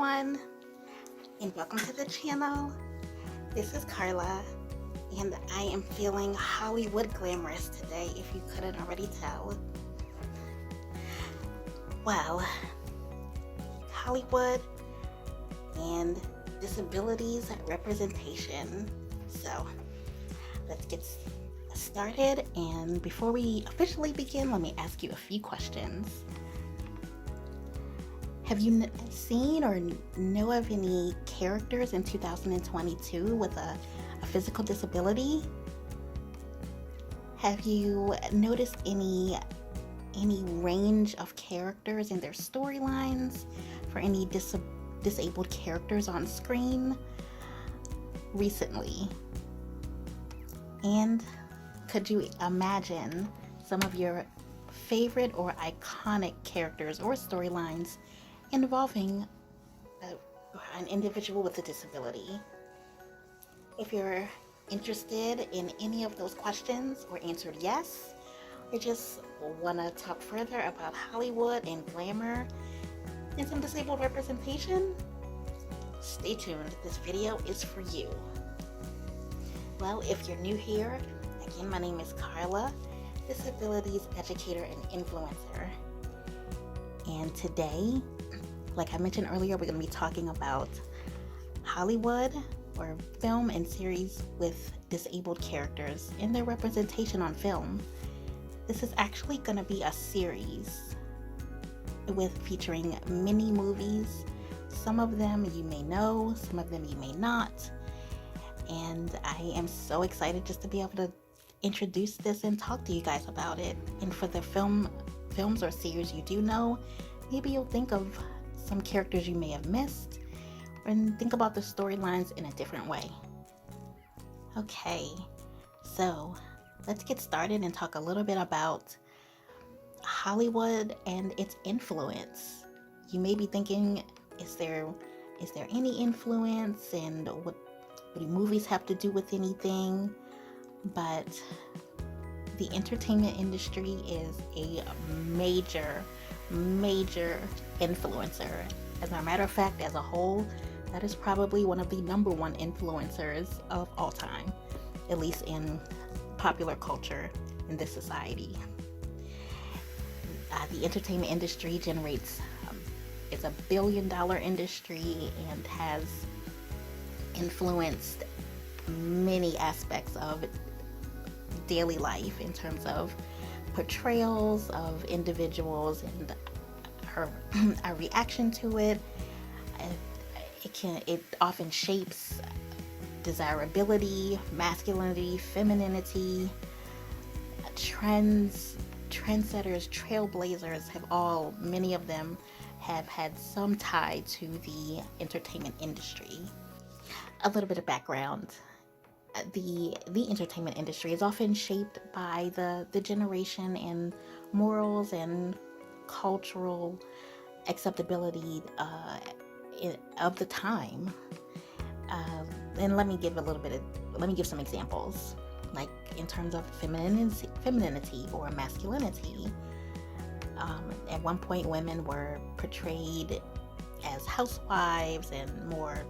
everyone, and welcome to the channel. This is Carla, and I am feeling Hollywood glamorous today, if you couldn't already tell. Well, Hollywood and disabilities representation. So let's get started, and before we officially begin, let me ask you a few questions. Have you seen or know of any characters in 2022 with a physical disability? Have you noticed any range of characters and their storylines for any disabled characters on screen recently? And could you imagine some of your favorite or iconic characters or storylines involving an individual with a disability? If you're interested in any of those questions or answered yes, or just want to talk further about Hollywood and glamour and some disabled representation, stay tuned. This video is for you. Well, if you're new here, again, my name is Carla, disabilities educator and influencer. And today, like I mentioned earlier, we're going to be talking about Hollywood or film and series with disabled characters and their representation on film. This is actually going to be a series featuring mini movies. Some of them you may know, some of them you may not. And I am so excited just to be able to introduce this and talk to you guys about it. And for the films or series you do know, maybe you'll think of some characters you may have missed and think about the storylines in a different way. Okay, so let's get started and talk a little bit about Hollywood and its influence. You may be thinking, is there any influence, and what do movies have to do with anything? But the entertainment industry is a major influencer. As a matter of fact, as a whole, that is probably one of the number one influencers of all time, at least in popular culture in this society. The entertainment industry generates, it's $1 billion industry and has influenced many aspects of daily life in terms of portrayals of individuals and our reaction to it. It often shapes desirability, masculinity, femininity, trends, trendsetters, trailblazers many of them have had some tie to the entertainment industry. A little bit of background. The entertainment industry is often shaped by the generation and morals and cultural acceptability of the time. And let me give some examples, like in terms of femininity or masculinity. At one point, women were portrayed as housewives and more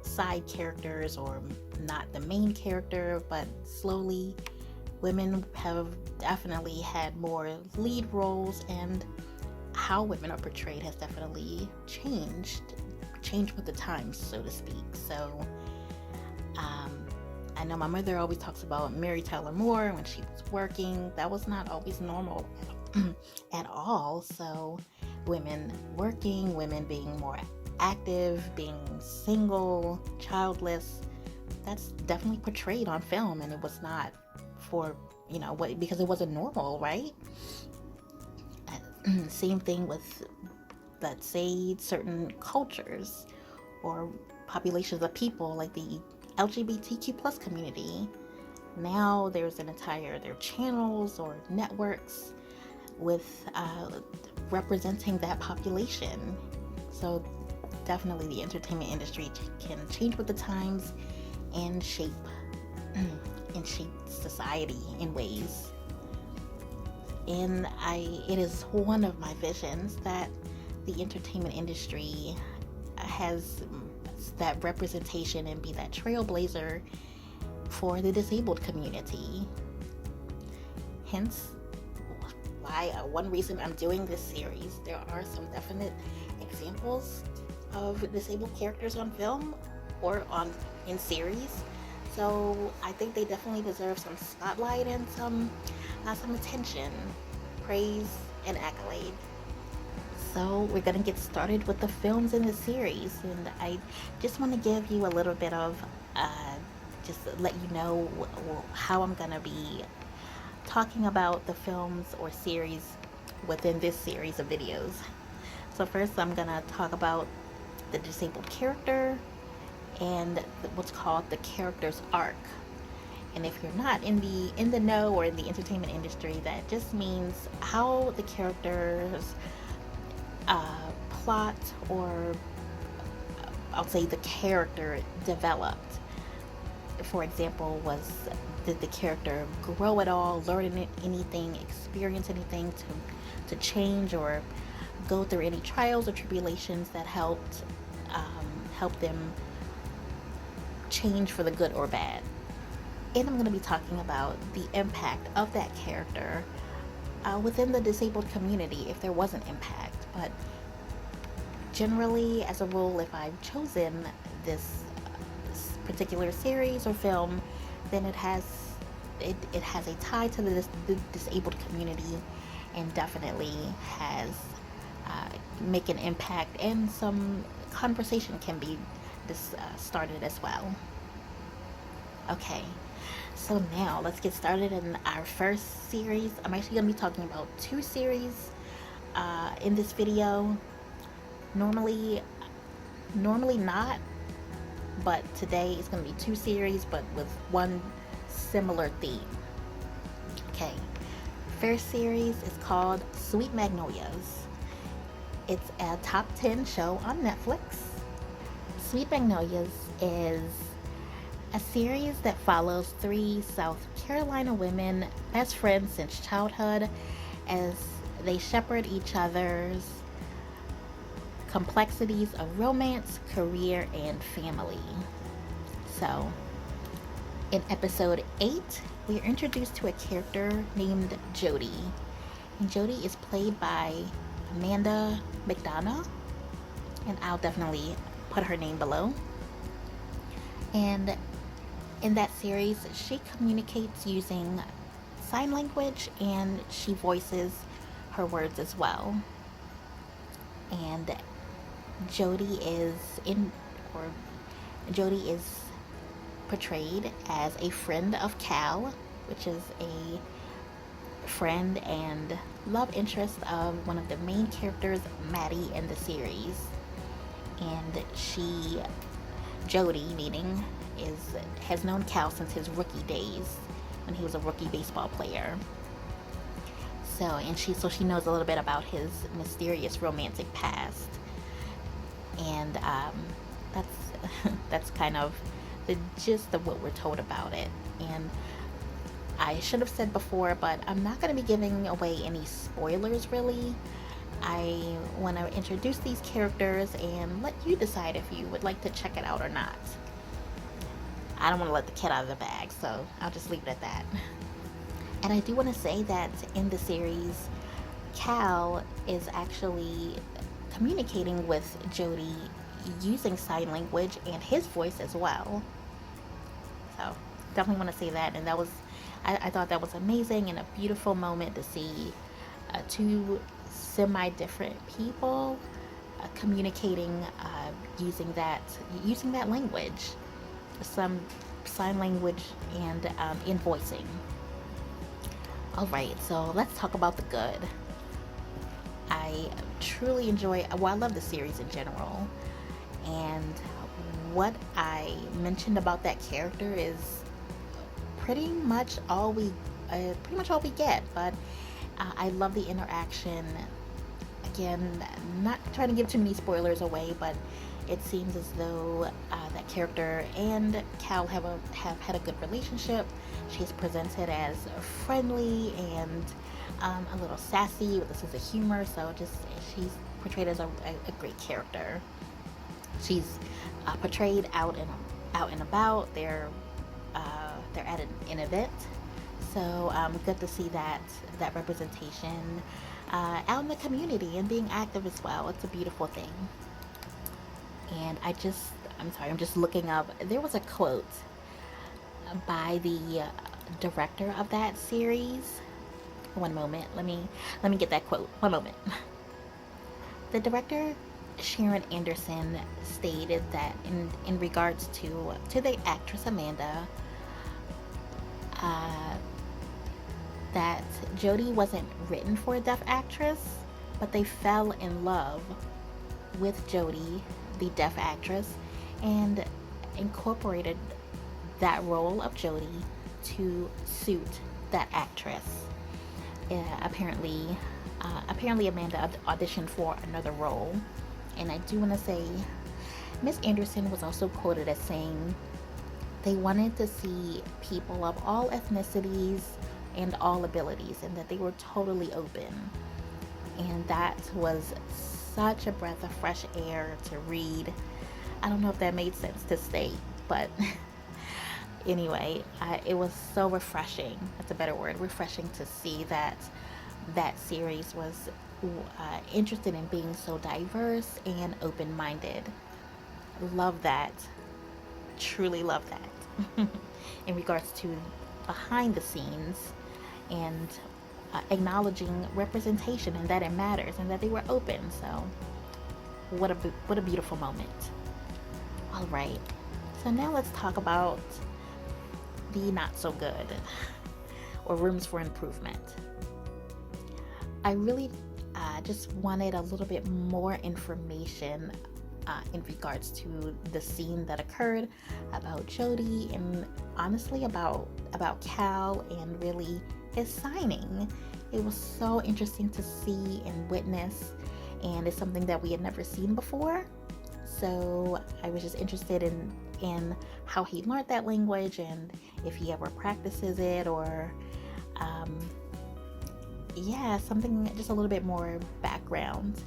side characters, or not the main character, but slowly women have definitely had more lead roles, and how women are portrayed has definitely changed with the times, so to speak. So I know my mother always talks about Mary Tyler Moore when she was working. That was not always normal at all. So women working, women being more active, being single, childless, that's definitely portrayed on film, and it was not because it wasn't normal, right? Same thing with, let's say, certain cultures or populations of people, like the LGBTQ plus community. Now there are channels or networks with representing that population. So definitely the entertainment industry can change with the times and shape society in ways. And it is one of my visions that the entertainment industry has that representation and be that trailblazer for the disabled community. Hence, why one reason I'm doing this series. There are some definite examples of disabled characters on film or in series. So I think they definitely deserve some spotlight and some attention, praise, and accolade. So we're gonna get started with the films in the series, and I just want to give you a little bit of just let you know how I'm gonna be talking about the films or series within this series of videos. So first I'm gonna talk about the disabled character and what's called the character's arc. And if you're not in the know or in the entertainment industry, that just means how the character's plot, or I'll say the character developed. For example, did the character grow at all, learn anything, experience anything to change or go through any trials or tribulations that helped them change for the good or bad. And I'm going to be talking about the impact of that character within the disabled community, if there was an impact. But generally, as a rule, if I've chosen this particular series or film, then it has a tie to the disabled community, and definitely has make an impact, and some conversation can be started as well. Okay, so now let's get started in our first series. I'm actually going to be talking about two series in this video. Normally not, but today it's going to be two series, but with one similar theme. Okay, first series is called Sweet Magnolias. It's a top 10 show on Netflix. Sweet Magnolias is a series that follows three South Carolina women, best friends since childhood, as they shepherd each other's complexities of romance, career, and family. So, in episode 8, we are introduced to a character named Jody. And Jody is played by Amanda McDonough, and I'll definitely put her name below. And in that series, she communicates using sign language, and she voices her words as well. And Jody is portrayed as a friend of Cal, which is a friend and love interest of one of the main characters, Maddie, in the series. And Jody, meaning, has known Cal since his rookie days, when he was a rookie baseball player. So she knows a little bit about his mysterious romantic past. And that's kind of the gist of what we're told about it. And I should have said before, but I'm not going to be giving away any spoilers, really. I want to introduce these characters and let you decide if you would like to check it out or not. I don't want to let the cat out of the bag, so I'll just leave it at that. And I do want to say that in the series, Cal is actually communicating with Jody using sign language and his voice as well. So definitely want to say that. And I thought that was amazing and a beautiful moment to see two semi-different people communicating using that language, some sign language, and in voicing. Alright, so let's talk about the good. I truly enjoy, I love the series in general, and what I mentioned about that character is pretty much all we get. But I love the interaction. Again, not trying to give too many spoilers away, but it seems as though that character and Cal have had a good relationship. She's presented as friendly and a little sassy with a sense of humor, so she's portrayed as a great character. She's portrayed out and about. They're at an event, so good to see that representation out in the community and being active as well. It's a beautiful thing. And I'm sorry, I'm just looking up. There was a quote by the director of that series. One moment, let me get that quote. One moment. The director, Sharon Anderson, stated that in regards to the actress Amanda, uh, that Jodie wasn't written for a deaf actress, but they fell in love with Jodie, the deaf actress, and incorporated that role of Jodie to suit that actress. Apparently Amanda auditioned for another role, and I do want to say Miss Anderson was also quoted as saying they wanted to see people of all ethnicities and all abilities, and that they were totally open. And that was such a breath of fresh air to read. I don't know if that made sense to state, but anyway, it was so refreshing. That's a better word, refreshing to see that series was interested in being so diverse and open-minded. Love that. Truly love that. In regards to behind the scenes and acknowledging representation and that it matters and that they were open. So what a beautiful moment. All right. So now let's talk about the not so good or rooms for improvement. I really just wanted a little bit more information in regards to the scene that occurred, about Jodie, and honestly about Cal and really his signing. It was so interesting to see and witness, and it's something that we had never seen before. So I was just interested in how he learned that language and if he ever practices it, or something, just a little bit more background.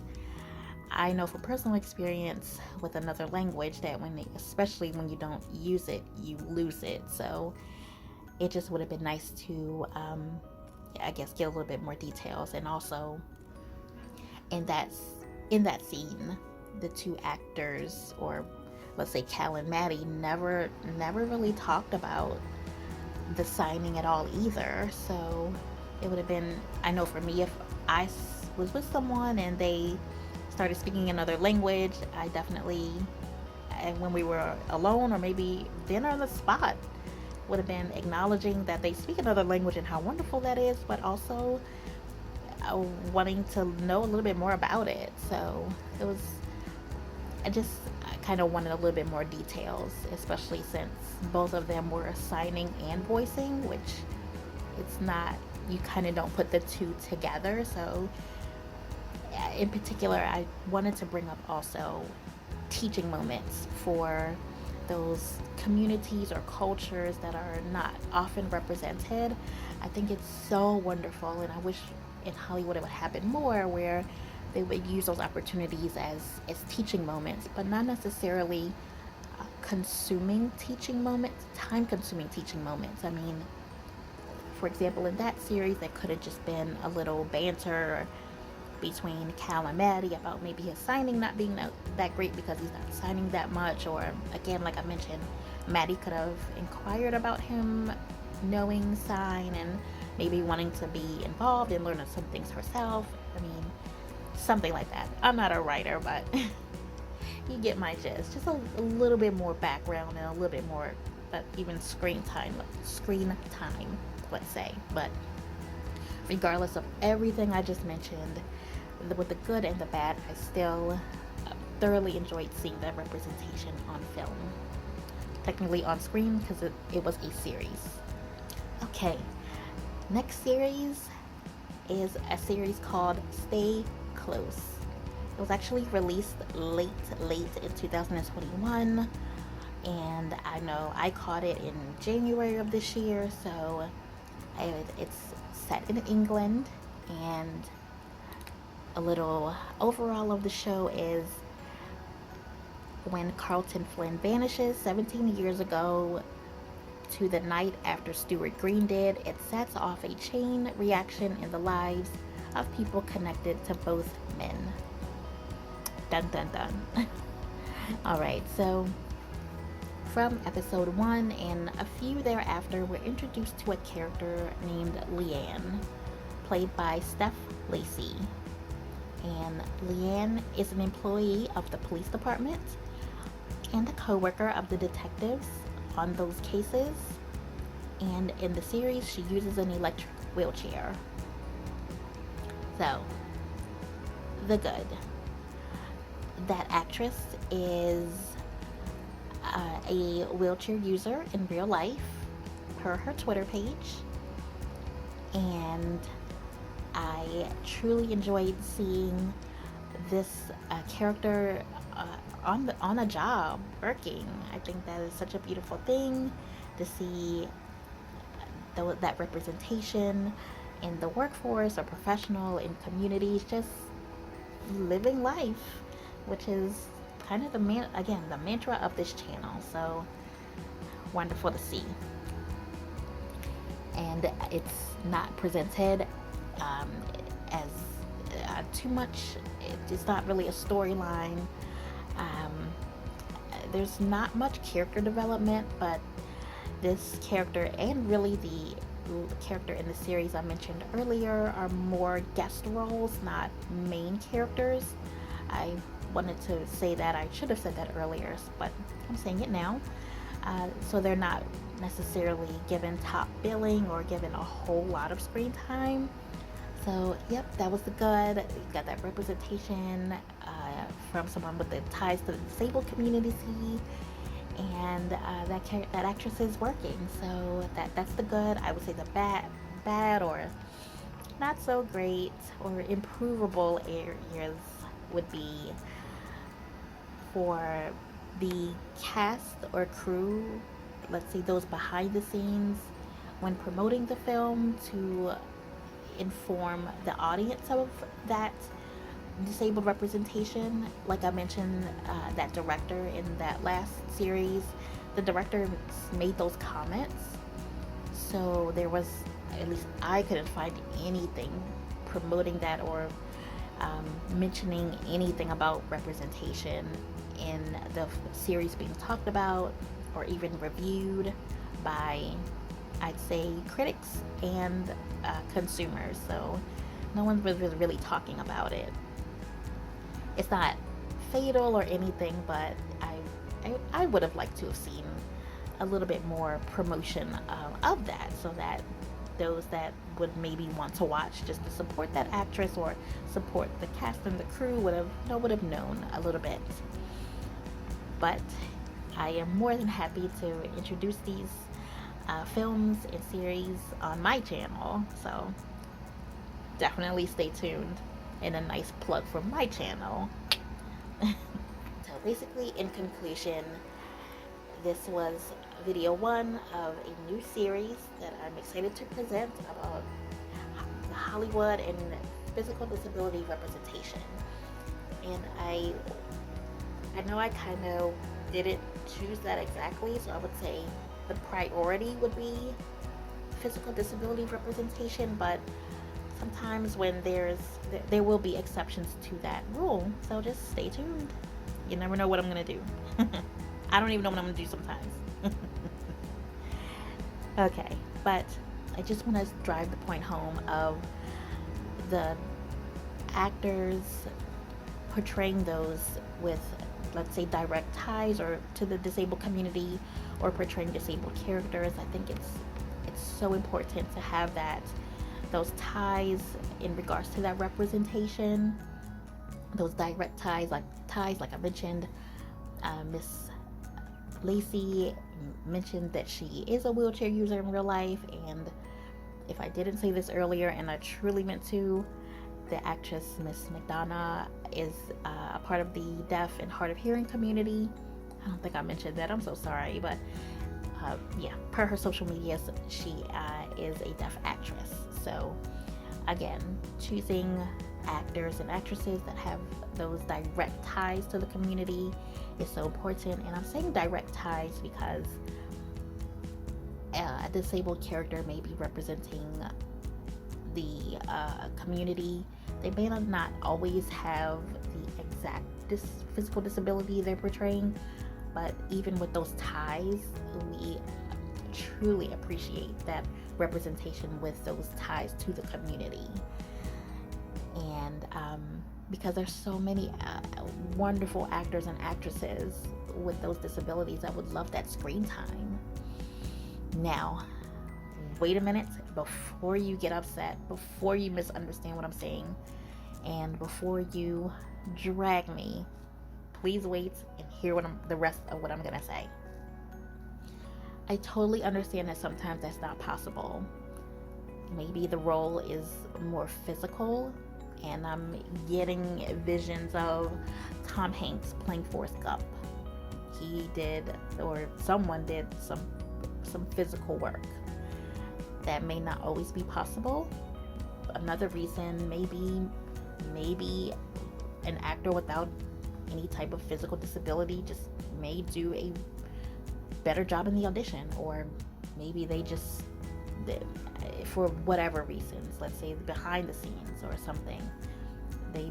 I know from personal experience with another language that especially when you don't use it, you lose it. So it just would have been nice to, I guess, get a little bit more details. And also in that scene, the two actors, or let's say Cal and Maddie, never really talked about the signing at all either. So it would have been, I know for me, if I was with someone and they started speaking another language, I definitely, and when we were alone or maybe dinner on the spot, would have been acknowledging that they speak another language and how wonderful that is, but also wanting to know a little bit more about it. So it was, I kind of wanted a little bit more details, especially since both of them were signing and voicing, which it's not, you kind of don't put the two together. So in particular, I wanted to bring up also teaching moments for those communities or cultures that are not often represented. I think it's so wonderful, and I wish in Hollywood it would happen more, where they would use those opportunities as teaching moments, but not necessarily consuming teaching moments, time-consuming teaching moments. I mean, for example, in that series, there could have just been a little banter between Cal and Maddie about maybe his signing not being that great because he's not signing that much, or again, like I mentioned, Maddie could have inquired about him knowing sign and maybe wanting to be involved and learn some things herself. I mean, something like that. I'm not a writer, but you get my gist. Just a little bit more background and a little bit more, even screen time, let's say. But regardless of everything I just mentioned, with the good and the bad, I still thoroughly enjoyed seeing that representation on film. Technically on screen, because it was a series. Okay, next series is a series called Stay Close. It was actually released late in 2021, and I know I caught it in January of this year. So it's set in England, and a little overall of the show is when Carlton Flynn vanishes 17 years ago to the night after Stuart Green did, it sets off a chain reaction in the lives of people connected to both men. Dun dun dun. Alright, so from episode 1 and a few thereafter, we're introduced to a character named Leanne, played by Steph Lacey. And Leanne is an employee of the police department and a co-worker of the detectives on those cases. And in the series, she uses an electric wheelchair. So, the good. That actress is a wheelchair user in real life, per her Twitter page. And I truly enjoyed seeing this character on a job working. I think that is such a beautiful thing to see that representation in the workforce or professional in communities, just living life, which is kind of the mantra of this channel. So wonderful to see. And it's not presented as too much. It's not really a storyline. There's not much character development, but this character and really the character in the series I mentioned earlier are more guest roles, not main characters. I wanted to say that. I should have said that earlier, but I'm saying it now. So they're not necessarily given top billing or given a whole lot of screen time. So, yep, that was the good. You got that representation from someone with the ties to the disabled community, and that actress is working. So that's the good. I would say the bad or not so great or improvable areas would be for the cast or crew, let's say those behind the scenes, when promoting the film, to inform the audience of that disabled representation. Like I mentioned, that director in that last series, the director made those comments. So there was, at least I couldn't find anything promoting that or mentioning anything about representation in the series being talked about or even reviewed by, I'd say, critics and consumers. So no one was really talking about it. It's not fatal or anything, but I would have liked to have seen a little bit more promotion of that, so that those that would maybe want to watch just to support that actress or support the cast and the crew would have known a little bit. But I am more than happy to introduce these films and series on my channel, so definitely stay tuned. And a nice plug for my channel. So basically, in conclusion, this was video 1 of a new series that I'm excited to present about Hollywood and physical disability representation. And I know I kind of didn't choose that exactly, so I would say the priority would be physical disability representation, but sometimes when there will be exceptions to that rule, so just stay tuned. You never know what I'm gonna do. I don't even know what I'm gonna do sometimes. Okay, but I just want to drive the point home of the actors portraying those with, let's say, direct ties or to the disabled community, or portraying disabled characters. I think it's so important to have those ties in regards to that representation, those direct ties like I mentioned. Miss Lacey mentioned that she is a wheelchair user in real life, and if I didn't say this earlier, and I truly meant to, the actress Miss McDonough is a part of the deaf and hard of hearing community. I don't think I mentioned that, I'm so sorry, but yeah, per her social media, she is a deaf actress. So again, choosing actors and actresses that have those direct ties to the community is so important. And I'm saying direct ties because a disabled character may be representing the community. They may not always have the exact physical disability they're portraying, but even with those ties, we truly appreciate that representation with those ties to the community. And because there's so many wonderful actors and actresses with those disabilities, I would love that screen time. Now, wait a minute, before you get upset, before you misunderstand what I'm saying, and before you drag me, please wait and hear the rest of what I'm gonna say. I totally understand that sometimes that's not possible. Maybe the role is more physical, and I'm getting visions of Tom Hanks playing Forrest Gump. He did, or someone did, some physical work. That may not always be possible. Another reason, maybe an actor without any type of physical disability just may do a better job in the audition, or maybe they just, for whatever reasons, let's say behind the scenes or something, they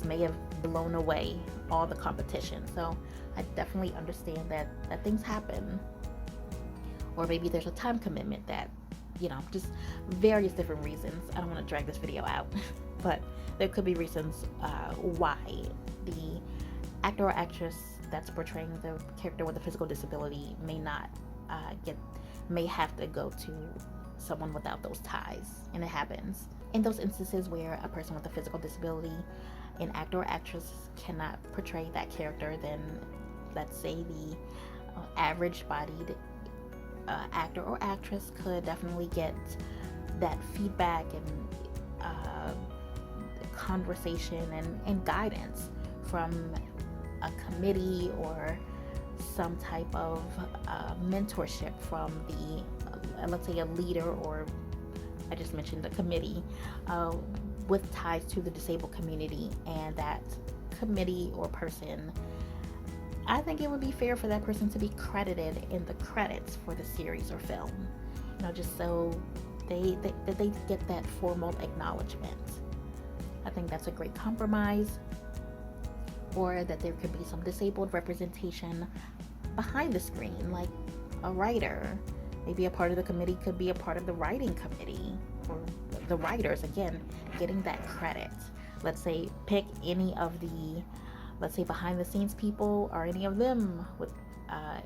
may have blown away all the competition. So I definitely understand that things happen. Or maybe there's a time commitment that, just various different reasons. I don't want to drag this video out, but there could be reasons why the actor or actress that's portraying the character with a physical disability may have to go to someone without those ties. And it happens. In those instances where a person with a physical disability, an actor or actress cannot portray that character, then let's say the average-bodied actor or actress could definitely get that feedback and conversation and guidance from a committee or some type of mentorship from the, let's say, a leader, or I just mentioned the committee with ties to the disabled community. And that committee or person, I think it would be fair for that person to be credited in the credits for the series or film, just so they get that formal acknowledgement. I think that's a great compromise. Or that there could be some disabled representation behind the screen, like a writer. Maybe a part of the committee could be a part of the writing committee, or the writers, again, getting that credit. Let's say pick any of the, let's say, behind the scenes people, or any of them with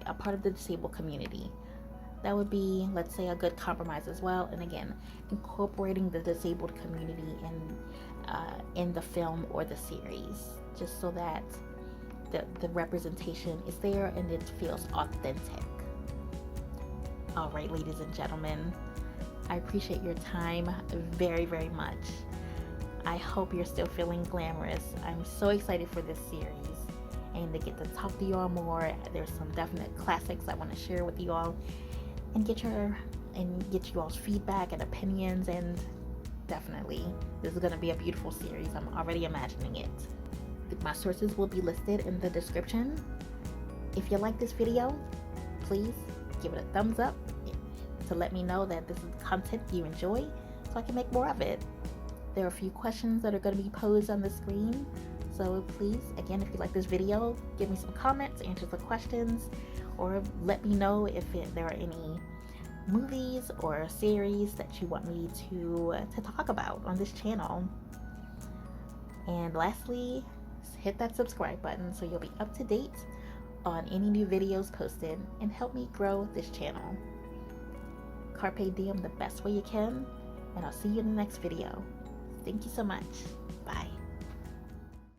a part of the disabled community. That would be, let's say, a good compromise as well. And again, incorporating the disabled community in the film or the series, just so that the representation is there and it feels authentic. All right, ladies and gentlemen, I appreciate your time very, very much. I hope you're still feeling glamorous. I'm so excited for this series and to get to talk to you all more. There's some definite classics I want to share with you all and get you all's feedback and opinions. And definitely, this is going to be a beautiful series. I'm already imagining it. My sources will be listed in the description. If you like this video, please give it a thumbs up to let me know that this is content you enjoy, so I can make more of it. There are a few questions that are going to be posed on the screen, so please, again, if you like this video, give me some comments, answer the questions, or let me know if there are any movies or series that you want me to talk about on this channel. And lastly, hit that subscribe button so you'll be up to date on any new videos posted and help me grow this channel. Carpe diem the best way you can, and I'll see you in the next video. Thank you so much. Bye.